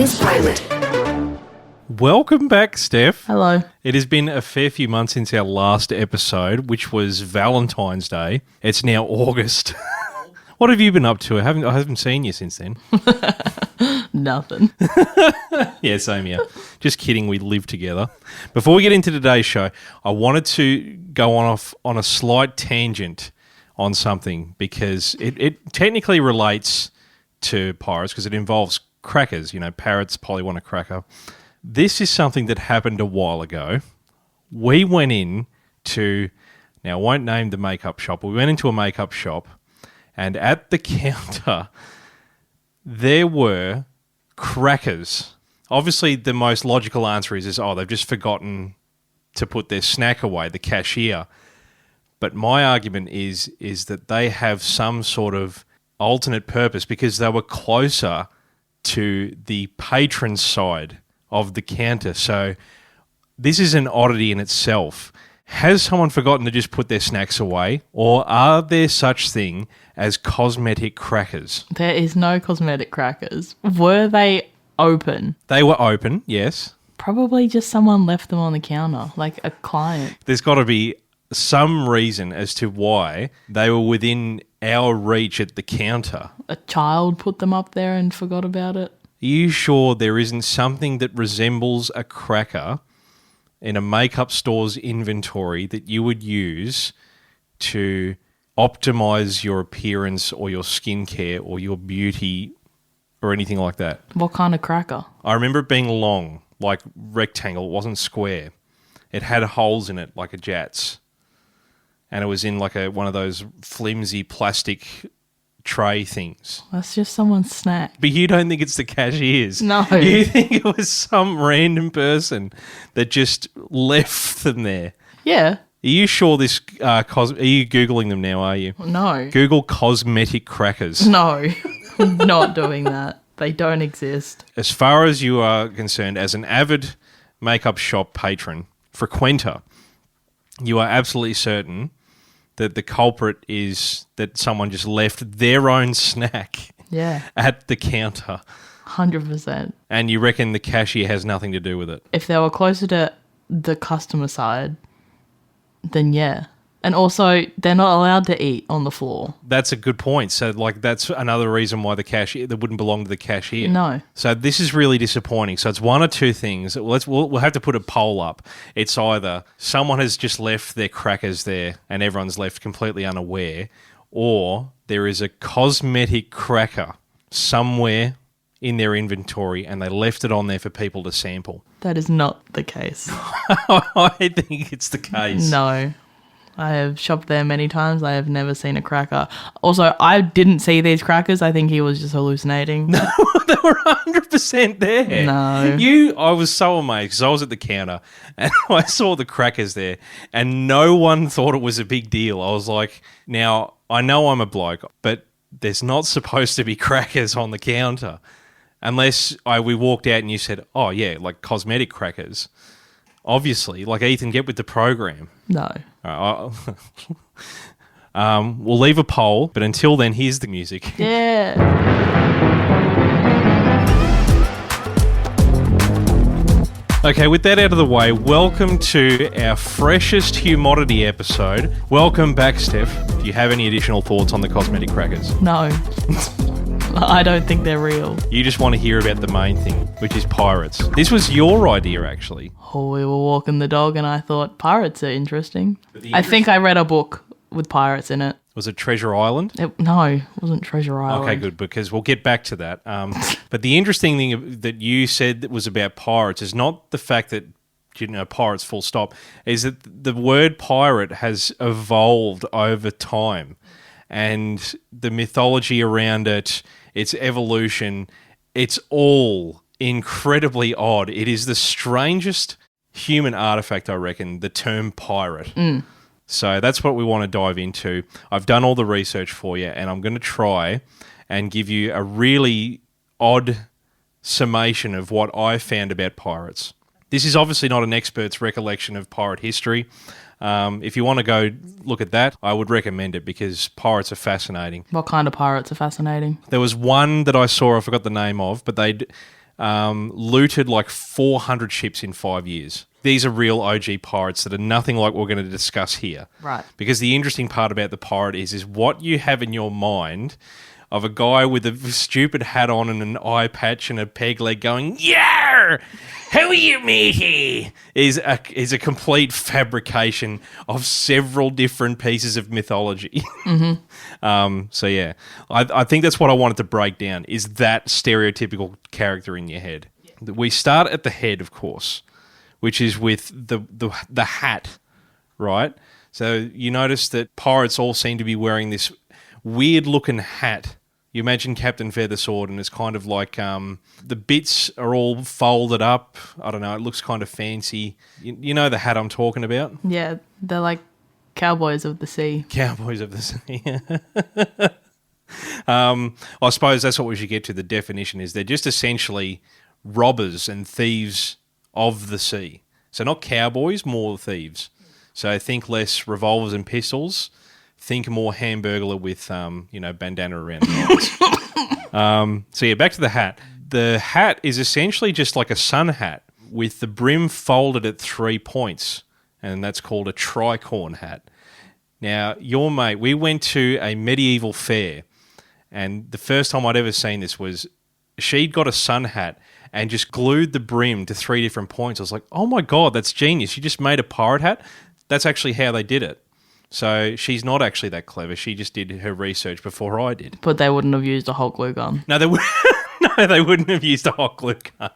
Pirates Pilot. Welcome back, Steph. Hello. It has been a fair few months since our last episode, which was Valentine's Day. It's now August. What have you been up to? I haven't seen you since then. Nothing. Yeah, same here. Just kidding, we live together. Before we get into today's show, I wanted to go on a slight tangent on something because it technically relates to pirates because it involves crackers. You know, parrots probably want a cracker. This is something that happened a while ago. We went in to, now I won't name the makeup shop, but we went into a makeup shop and at the counter there were crackers. Obviously the most logical answer is they've just forgotten to put their snack away, the cashier. But my argument is that they have some sort of alternate purpose because they were closer to the patron side of the counter. So this is an oddity in itself. Has someone forgotten to just put their snacks away, or are there such thing as cosmetic crackers? There is no cosmetic crackers. Were they open? They were open, yes. Probably just someone left them on the counter, like a client. There's got to be some reason as to why they were within our reach at the counter. A child put them up there and forgot about it. Are you sure there isn't something that resembles a cracker in a makeup store's inventory that you would use to optimize your appearance or your skincare or your beauty or anything like that? What kind of cracker? I remember it being long, like rectangle. It wasn't square. It had holes in it like a Jatz. And it was in like one of those flimsy plastic tray things. That's just someone's snack. But you don't think it's the cashier's? No. You think it was some random person that just left them there? Yeah. Are you sure this... are you Googling them now, are you? No. Google cosmetic crackers. No. I'm not doing that. They don't exist. As far as you are concerned, as an avid makeup shop patron, frequenter, you are absolutely certain that the culprit is that someone just left their own snack at the counter. 100%. And you reckon the cashier has nothing to do with it? If they were closer to the customer side, then yeah. And also, they're not allowed to eat on the floor. That's a good point. So, that's another reason why the cashier, that wouldn't belong to the cashier. No. So this is really disappointing. So it's one or two things. We'll have to put a poll up. It's either someone has just left their crackers there and everyone's left completely unaware, or there is a cosmetic cracker somewhere in their inventory and they left it on there for people to sample. That is not the case. I think it's the case. No. I have shopped there many times. I have never seen a cracker. Also, I didn't see these crackers. I think he was just hallucinating. No, they were 100% there. No. I was so amazed because I was at the counter and I saw the crackers there and no one thought it was a big deal. I was like, now, I know I'm a bloke, but there's not supposed to be crackers on the counter unless we walked out and you said, oh, yeah, like cosmetic crackers. Obviously, like Ethan, get with the program. No. All right, we'll leave a poll, but until then, here's the music. Yeah. Okay, with that out of the way, welcome to our freshest humidity episode. Welcome back, Steph. Do you have any additional thoughts on the cosmetic crackers? No. I don't think they're real. You just want to hear about the main thing, which is pirates. This was your idea, actually. Oh, we were walking the dog and I thought pirates are interesting. I think I read a book with pirates in it. Was it Treasure Island? No, it wasn't Treasure Island. Okay, good, because we'll get back to that. But the interesting thing that you said that was about pirates is not the fact that, pirates full stop, is that the word pirate has evolved over time. And the mythology around it, its evolution, it's all incredibly odd. It is the strangest human artifact, I reckon, the term pirate. Mm. So that's what we want to dive into. I've done all the research for you, and I'm going to try and give you a really odd summation of what I found about pirates. This is obviously not an expert's recollection of pirate history. If you want to go look at that, I would recommend it because pirates are fascinating. What kind of pirates are fascinating? There was one that I saw, I forgot the name of, but looted like 400 ships in 5 years. These are real OG pirates that are nothing like what we're going to discuss here. Right. Because the interesting part about the pirate is what you have in your mind of a guy with a stupid hat on and an eye patch and a peg leg going, "Yar! Who are you, matey?" is a complete fabrication of several different pieces of mythology. So yeah, I think that's what I wanted to break down, is that stereotypical character in your head. We start at the head, of course, which is with the hat, right? So you notice that pirates all seem to be wearing this weird-looking hat. You imagine Captain Feathersword, and it's kind of like the bits are all folded up. I don't know, it looks kind of fancy. You know the hat I'm talking about? Yeah, they're like cowboys of the sea. Cowboys of the sea. I suppose that's what we should get to. The definition is they're just essentially robbers and thieves of the sea. So not cowboys, more thieves. So think less revolvers and pistols. Think more Hamburglar with, bandana around the eyes. So yeah, back to the hat. The hat is essentially just like a sun hat with the brim folded at 3 points, and that's called a tricorn hat. Now, your mate, we went to a medieval fair, and the first time I'd ever seen this was she'd got a sun hat and just glued the brim to 3 different points. I was like, oh my God, that's genius. You just made a pirate hat? That's actually how they did it. So she's not actually that clever. She just did her research before I did. But they wouldn't have used a hot glue gun. No, they wouldn't have used a hot glue gun.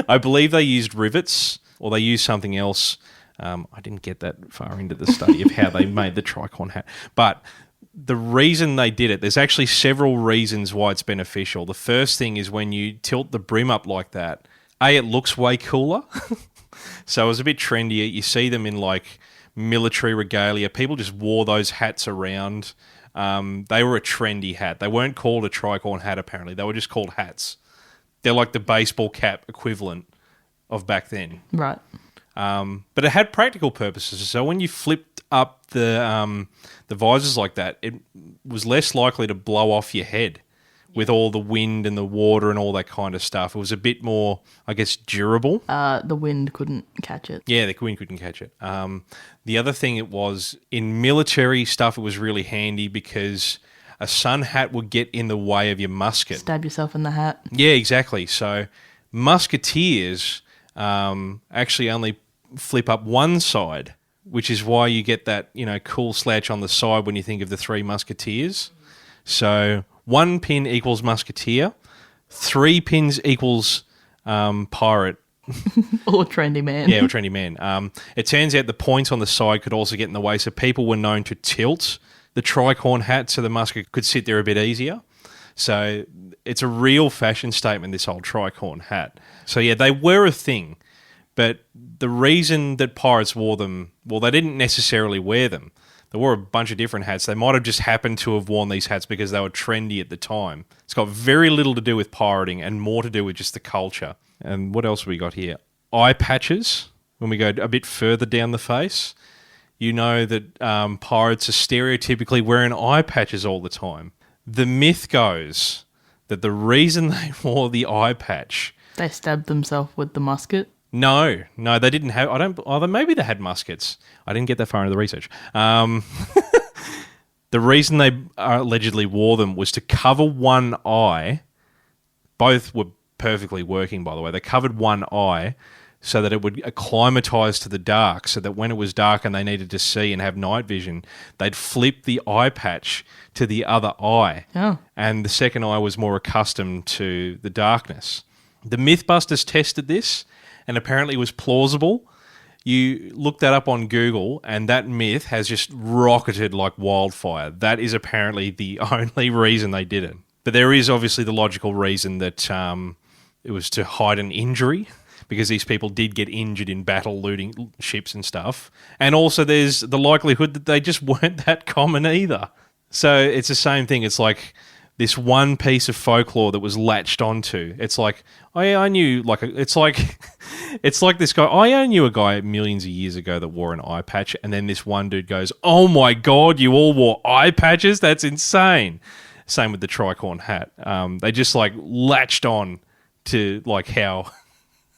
I believe they used rivets, or they used something else. I didn't get that far into the study of how they made the tricorn hat. But the reason they did it, there's actually several reasons why it's beneficial. The first thing is when you tilt the brim up like that, it looks way cooler. So it was a bit trendier. You see them in like military regalia. People just wore those hats around. They were a trendy hat. They weren't called a tricorn hat, apparently. They were just called hats. They're like the baseball cap equivalent of back then. Right. But it had practical purposes. So when you flipped up the visors like that, it was less likely to blow off your head with all the wind and the water and all that kind of stuff. It was a bit more, I guess, durable. The wind couldn't catch it. Yeah, the wind couldn't catch it. The other thing it was, in military stuff, it was really handy because a sun hat would get in the way of your musket. Stab yourself in the hat. Yeah, exactly. So musketeers actually only flip up one side, which is why you get that, cool slouch on the side when you think of the 3 musketeers. So 1 pin equals musketeer, 3 pins equals pirate. Or trendy man. Yeah, or trendy man. It turns out the points on the side could also get in the way, so people were known to tilt the tricorn hat so the musket could sit there a bit easier. So it's a real fashion statement, this old tricorn hat. So yeah, they were a thing, but the reason that pirates wore them, well, they didn't necessarily wear them. They wore a bunch of different hats. They might have just happened to have worn these hats because they were trendy at the time. It's got very little to do with pirating and more to do with just the culture. And what else have we got here? Eye patches. When we go a bit further down the face, you know that pirates are stereotypically wearing eye patches all the time. The myth goes that the reason they wore the eye patch... They stabbed themselves with the musket? No, they didn't have... maybe they had muskets. I didn't get that far into the research. The reason they allegedly wore them was to cover one eye. Both were perfectly working, by the way. They covered one eye so that it would acclimatise to the dark, so that when it was dark and they needed to see and have night vision, they'd flip the eye patch to the other eye. Oh. And the second eye was more accustomed to the darkness. The Mythbusters tested this, and apparently it was plausible. You look that up on Google, and that myth has just rocketed like wildfire. That is apparently the only reason they did it. But there is obviously the logical reason that it was to hide an injury, because these people did get injured in battle looting ships and stuff. And also there's the likelihood that they just weren't that common either. So it's the same thing. It's like this one piece of folklore that was latched onto. It's like, oh yeah, I knew, it's like this guy, I knew a guy millions of years ago that wore an eye patch, and then this one dude goes, oh my God, you all wore eye patches? That's insane. Same with the tricorn hat. They just latched on to like how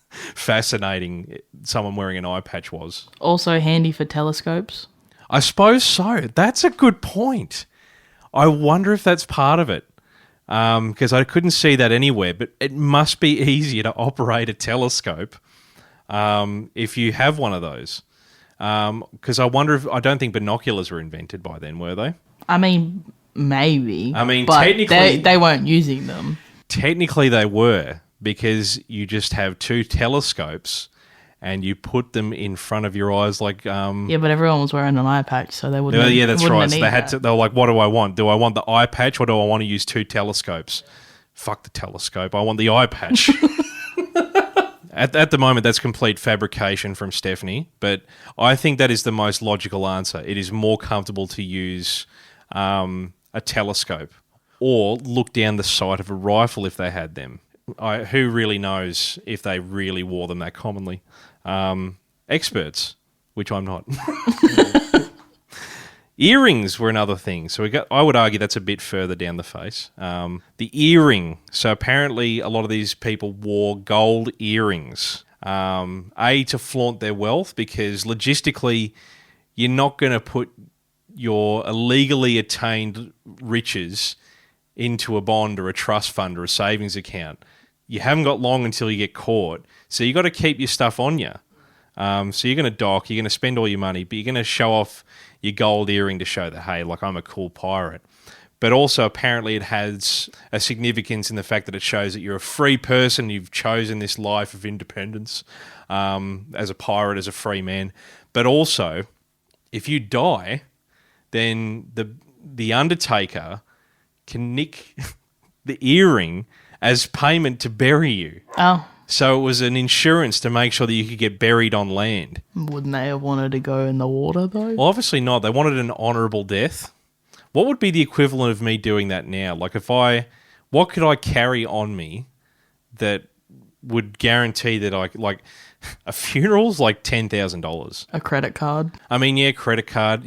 fascinating someone wearing an eye patch was. Also handy for telescopes. I suppose so. That's a good point. I wonder if that's part of it. Because I couldn't see that anywhere, but it must be easier to operate a telescope if you have one of those. Because I don't think binoculars were invented by then, were they? I mean, maybe. I mean, but technically... They weren't using them. Technically they were, because you just have two telescopes and you put them in front of your eyes like... Yeah, but everyone was wearing an eye patch, so they wouldn't. Yeah, that's right. So they they were like, what do I want? Do I want the eye patch or do I want to use two telescopes? Fuck the telescope. I want the eye patch. At the moment, that's complete fabrication from Stephanie, but I think that is the most logical answer. It is more comfortable to use a telescope or look down the sight of a rifle if they had them. Who really knows if they really wore them that commonly? Experts, which I'm not. Earrings were another thing. So I would argue that's a bit further down the face. The earring. So apparently a lot of these people wore gold earrings. To flaunt their wealth, because logistically you're not going to put your illegally attained riches into a bond or a trust fund or a savings account. You haven't got long until you get caught. So you got to keep your stuff on you. So you're going to dock, you're going to spend all your money, but you're going to show off your gold earring to show that, hey, like I'm a cool pirate. But also apparently it has a significance in the fact that it shows that you're a free person, you've chosen this life of independence as a pirate, as a free man. But also, if you die, then the Undertaker can nick the earring as payment to bury you. Oh. So it was an insurance to make sure that you could get buried on land. Wouldn't they have wanted to go in the water, though? Well, obviously not. They wanted an honourable death. What would be the equivalent of me doing that now? Like what could I carry on me that would guarantee that a funeral's like $10,000. A credit card. I mean, yeah, credit card.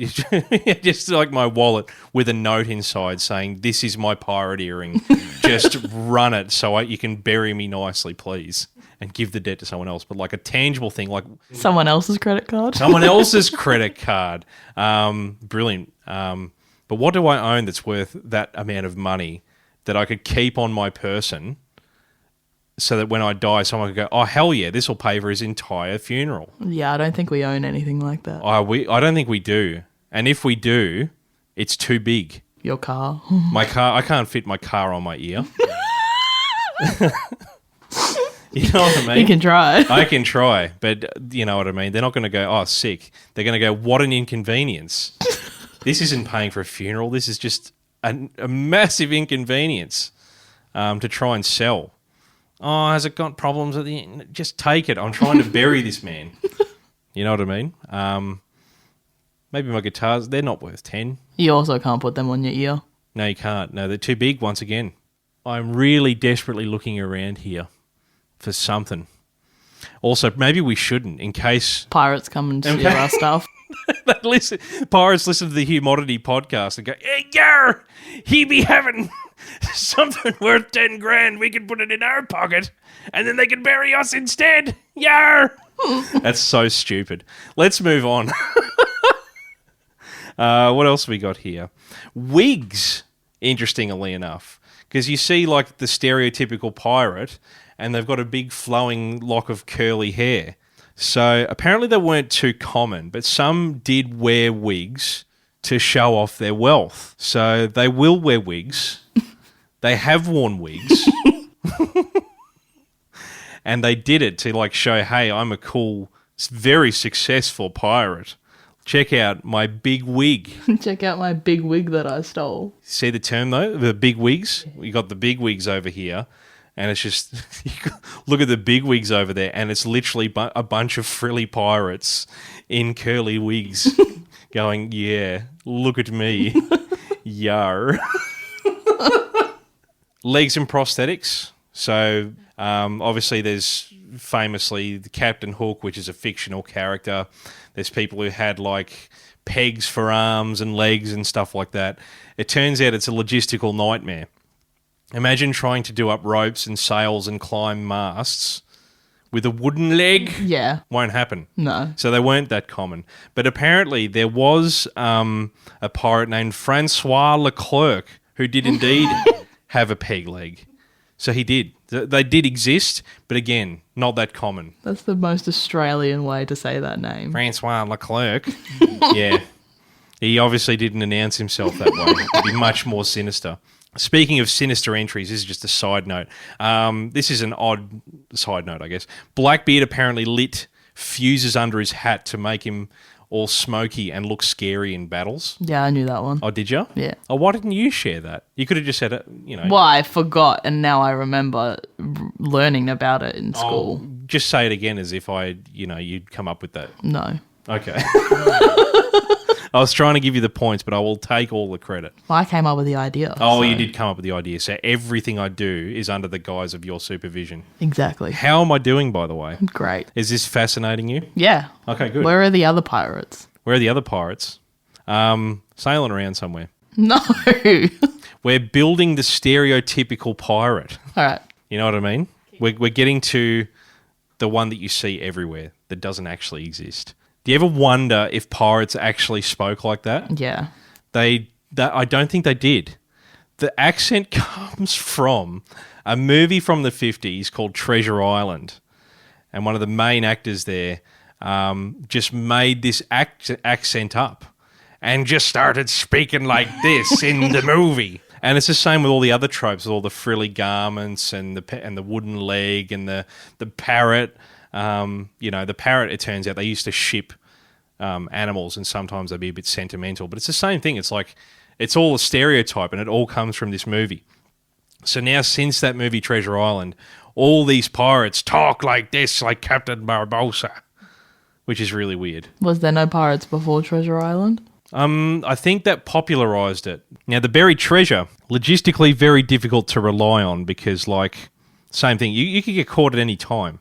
Just like my wallet with a note inside saying, this is my pirate earring. Just run it so you can bury me nicely, please. And give the debt to someone else. But like a tangible thing, like... Someone else's credit card? Someone else's credit card. Brilliant. But what do I own that's worth that amount of money that I could keep on my person so that when I die, someone could go, oh, hell yeah, this will pay for his entire funeral? Yeah, I don't think we own anything like that. I don't think we do. And if we do, it's too big. Your car. My car, I can't fit my car on my ear. You know what I mean? You can try. I can try, but you know what I mean? They're not going to go, oh, sick. They're going to go, what an inconvenience. This isn't paying for a funeral. This is just a massive inconvenience to try and sell. Oh, has it got problems at the end? Just take it. I'm trying to bury this man. You know what I mean? Maybe my guitars, they're not worth 10. You also can't put them on your ear. No, you can't. No, they're too big once again. I'm really desperately looking around here for something. Also, maybe we shouldn't, in case... Pirates come and steal our stuff. Pirates listen to the Humidity podcast and go, hey, yar, he be having something worth 10 grand. We can put it in our pocket and then they can bury us instead. Yar. That's so stupid. Let's move on. What else have we got here? Wigs, interestingly enough, because you see like the stereotypical pirate and they've got a big flowing lock of curly hair. So apparently they weren't too common, but some did wear wigs to show off their wealth. So they will wear wigs. They have worn wigs. And they did it to like show, hey, I'm a cool, very successful pirate. Check out my big wig. Check out my big wig that I stole. See the term though? The big wigs? We got the big wigs over here. And it's just, look at the big wigs over there, and it's literally a bunch of frilly pirates in curly wigs going, yeah, look at me. Yar. Legs and prosthetics. So, obviously there's famously the Captain Hook, which is a fictional character. There's people who had like pegs for arms and legs and stuff like that. It turns out it's a logistical nightmare. Imagine trying to do up ropes and sails and climb masts with a wooden leg. Yeah. Won't happen. No. So they weren't that common. But apparently there was a pirate named Francois Leclerc who did indeed have a peg leg. So he did. They did exist, but again, not that common. That's the most Australian way to say that name. Francois Leclerc. Yeah. He obviously didn't announce himself that way. It'd be much more sinister. Speaking of sinister entries, this is just a side note. This is an odd side note, I guess. Blackbeard apparently lit fuses under his hat to make him all smoky and look scary in battles. Yeah, I knew that one. Oh, did you? Yeah. Oh, why didn't you share that? You could have just said it, you know. Well, I forgot, and now I remember learning about it in school. Oh, just say it again as if you'd come up with that. No. Okay. I was trying to give you the points, but I will take all the credit. Well, I came up with the idea. Oh, so- you did come up with the idea. So everything I do is under the guise of your supervision. Exactly. How am I doing, by the way? Great. Is this fascinating you? Yeah. Okay, good. Where are the other pirates? Where are the other pirates? Sailing around somewhere. No. We're building the stereotypical pirate. All right. You know what I mean? We're getting to the one that you see everywhere that doesn't actually exist. Do you ever wonder if pirates actually spoke like that? Yeah. I don't think they did. The accent comes from a movie from the 50s called Treasure Island. And one of the main actors there just made this accent up and just started speaking like this in the movie. And it's the same with all the other tropes, with all the frilly garments and the wooden leg and the parrot. The parrot, it turns out, they used to ship animals, and sometimes they'd be a bit sentimental. But it's the same thing. It's like, it's all a stereotype, and it all comes from this movie. So now, since that movie Treasure Island, all these pirates talk like this, like Captain Barbossa, which is really weird. Was there no pirates before Treasure Island? I think that popularised it. Now, the buried treasure, logistically very difficult to rely on because, like, same thing, you could get caught at any time.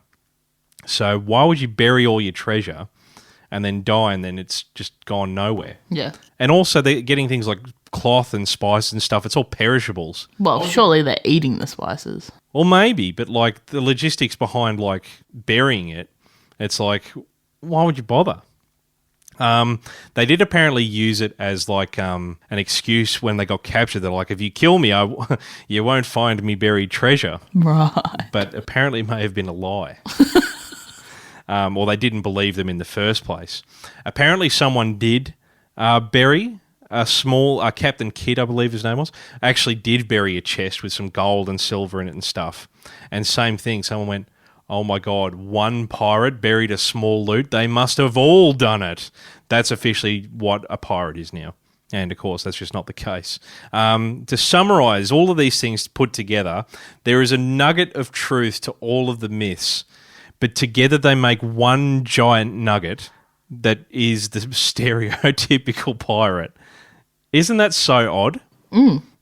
So why would you bury all your treasure and then die and then it's just gone nowhere? Yeah. And also they're getting things like cloth and spice and stuff. It's all perishables. Well, surely they're eating the spices. Well, maybe, but like the logistics behind like burying it, it's like, why would you bother? They did apparently use it as like an excuse when they got captured. They're like, if you kill me, you won't find me buried treasure. Right. But apparently it may have been a lie. Or they didn't believe them in the first place. Apparently someone did bury a small, Captain Kidd, I believe his name was, actually did bury a chest with some gold and silver in it and stuff. And same thing, someone went, oh my God, one pirate buried a small loot. They must have all done it. That's officially what a pirate is now. And of course, that's just not the case. To summarize all of these things put together, there is a nugget of truth to all of the myths, but together they make one giant nugget that is the stereotypical pirate. Isn't that so odd?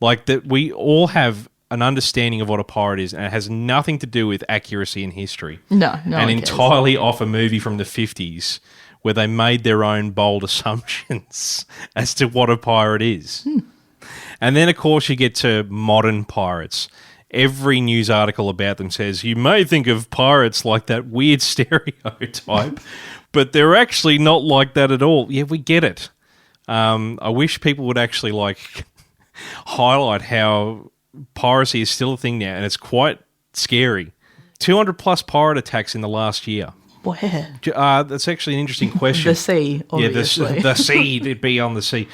Like that we all have an understanding of what a pirate is, and it has nothing to do with accuracy in history. No, and one cares. entirely off a movie from the 50s where they made their own bold assumptions as to what a pirate is. And then, of course, you get to modern pirates. Every news article about them says, you may think of pirates like that weird stereotype, but they're actually not like that at all. Yeah, we get it. I wish people would actually like highlight how piracy is still a thing now, and it's quite scary. 200 plus pirate attacks in the last year. Where? That's actually an interesting question. The sea, obviously. Yeah, the sea. It'd be on the sea.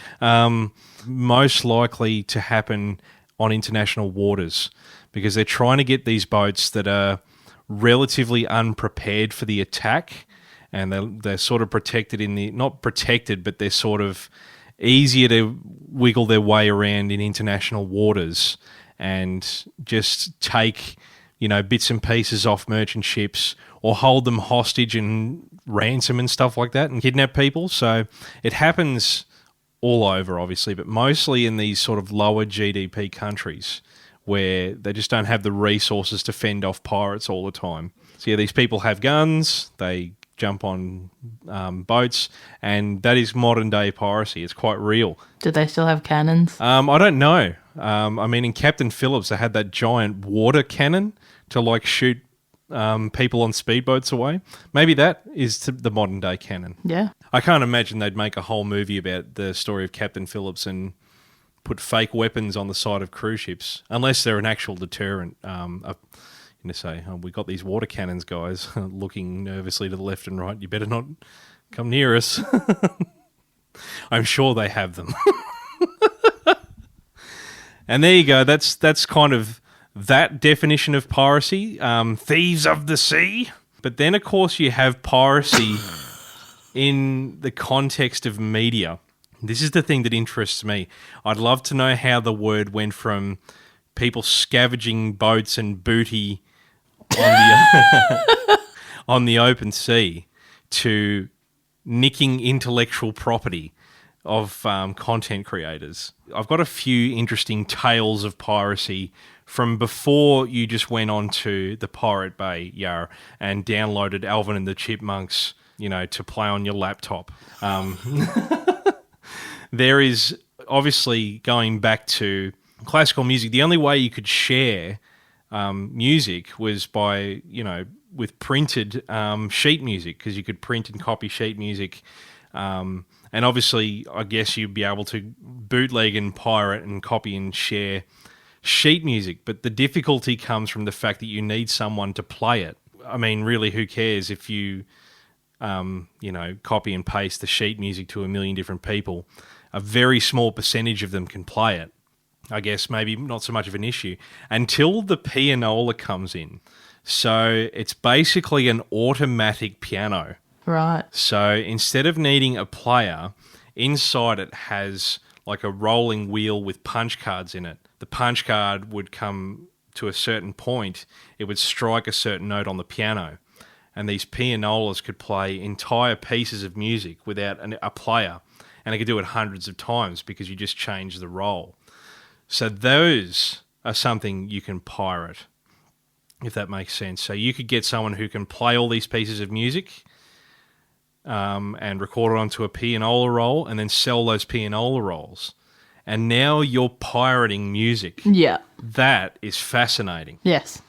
Most likely to happen on international waters because they're trying to get these boats that are relatively unprepared for the attack, and they're sort of protected not protected, but they're sort of easier to wiggle their way around in international waters and just take, bits and pieces off merchant ships or hold them hostage and ransom and stuff like that and kidnap people. So it happens all over, obviously, but mostly in these sort of lower GDP countries where they just don't have the resources to fend off pirates all the time. So yeah, these people have guns, they jump on boats, and that is modern day piracy. It's quite real. Do they still have cannons? I don't know. I mean, in Captain Phillips, they had that giant water cannon to like shoot people on speedboats away. Maybe that is the modern day cannon. Yeah. I can't imagine they'd make a whole movie about the story of Captain Phillips and put fake weapons on the side of cruise ships, unless they're an actual deterrent. Say, oh, we got these water cannons, guys, looking nervously to the left and right. You better not come near us. I'm sure they have them. And there you go. That's kind of that definition of piracy. Thieves of the sea. But then, of course, you have piracy in the context of media. This is the thing that interests me. I'd love to know how the word went from people scavenging boats and booty on the open sea to nicking intellectual property of content creators. I've got a few interesting tales of piracy from before you just went on to the Pirate Bay, and downloaded Alvin and the Chipmunks, to play on your laptop. There is obviously, going back to classical music, the only way you could share music was by, with printed sheet music, because you could print and copy sheet music. And obviously, I guess you'd be able to bootleg and pirate and copy and share sheet music. But the difficulty comes from the fact that you need someone to play it. I mean, really, who cares if you, copy and paste the sheet music to a million different people? A very small percentage of them can play it. I guess maybe not so much of an issue until the pianola comes in. So it's basically an automatic piano. Right. So instead of needing a player, inside it has like a rolling wheel with punch cards in it. The punch card would come to a certain point. It would strike a certain note on the piano. And these pianolas could play entire pieces of music without a player. And it could do it hundreds of times because you just change the roll. So those are something you can pirate, if that makes sense. So you could get someone who can play all these pieces of music and record it onto a pianola roll and then sell those pianola rolls. And now you're pirating music. Yeah. That is fascinating. Yes.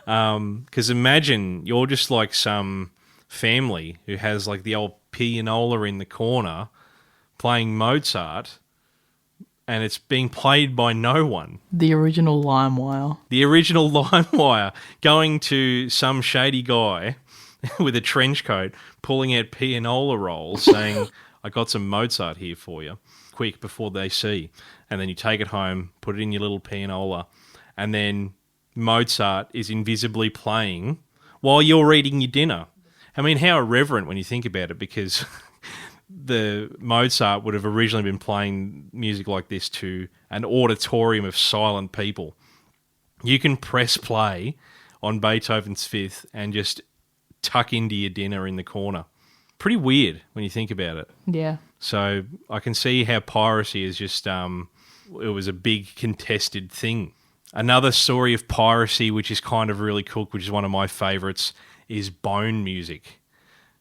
Because imagine you're just like some family who has like the old pianola in the corner playing Mozart, and it's being played by no one. The original LimeWire. The original LimeWire, going to some shady guy with a trench coat, pulling out pianola rolls, saying, I got some Mozart here for you, quick, before they see. And then you take it home, put it in your little pianola, and then Mozart is invisibly playing while you're eating your dinner. I mean, how irreverent when you think about it, because the Mozart would have originally been playing music like this to an auditorium of silent people. You can press play on Beethoven's Fifth and just tuck into your dinner in the corner. Pretty weird when you think about it. Yeah. So I can see how piracy is just, it was a big contested thing. Another story of piracy, which is kind of really cool, which is one of my favourites, is bone music.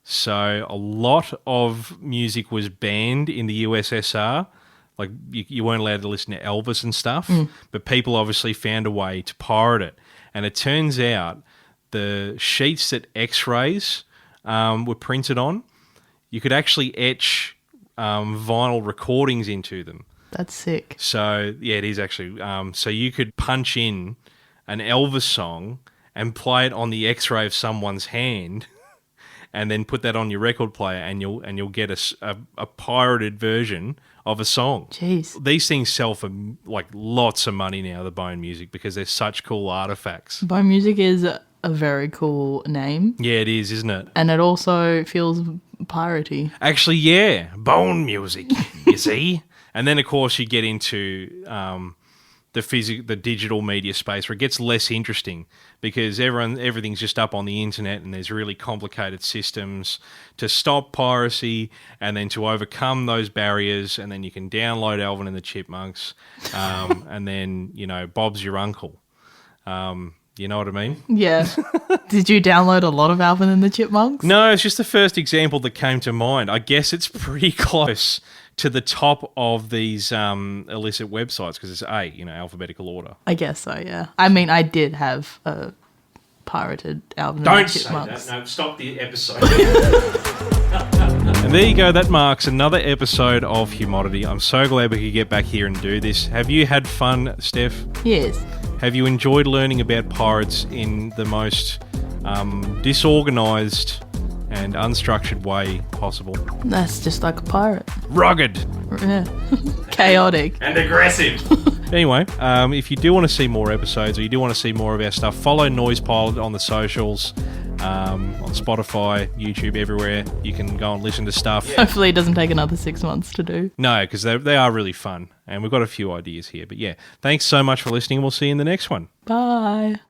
So a lot of music was banned in the USSR. Like you weren't allowed to listen to Elvis and stuff, but people obviously found a way to pirate it. And it turns out the sheets that X-rays were printed on, you could actually etch vinyl recordings into them. That's sick. So, yeah, it is actually. So you could punch in an Elvis song and play it on the X-ray of someone's hand, and then put that on your record player, and you'll get a pirated version of a song. Jeez. These things sell for like lots of money now, the bone music, because they're such cool artifacts. Bone music is a very cool name. Yeah, it is, isn't it? And it also feels piratey. Actually, yeah, bone music, you see? And then, of course, you get into the digital media space where it gets less interesting because everything's just up on the internet and there's really complicated systems to stop piracy and then to overcome those barriers, and then you can download Alvin and the Chipmunks and then, Bob's your uncle. You know what I mean? Yeah. Did you download a lot of Alvin and the Chipmunks? No, it's just the first example that came to mind. I guess it's pretty close to the top of these illicit websites because it's alphabetical order. I guess so, yeah. I mean, I did have a pirated Alvin and the Chipmunks. Don't say that. No, stop the episode. And there you go. That marks another episode of Humidity. I'm so glad we could get back here and do this. Have you had fun, Steph? Yes. Have you enjoyed learning about pirates in the most disorganised and unstructured way possible? That's just like a pirate. Rugged. Yeah. Chaotic. And aggressive. Anyway, if you do want to see more episodes or you do want to see more of our stuff, follow Noise Pilot on the socials, on Spotify, YouTube, everywhere. You can go and listen to stuff. Hopefully it doesn't take another 6 months to do. No, because they are really fun. And we've got a few ideas here. But yeah, thanks so much for listening. We'll see you in the next one. Bye.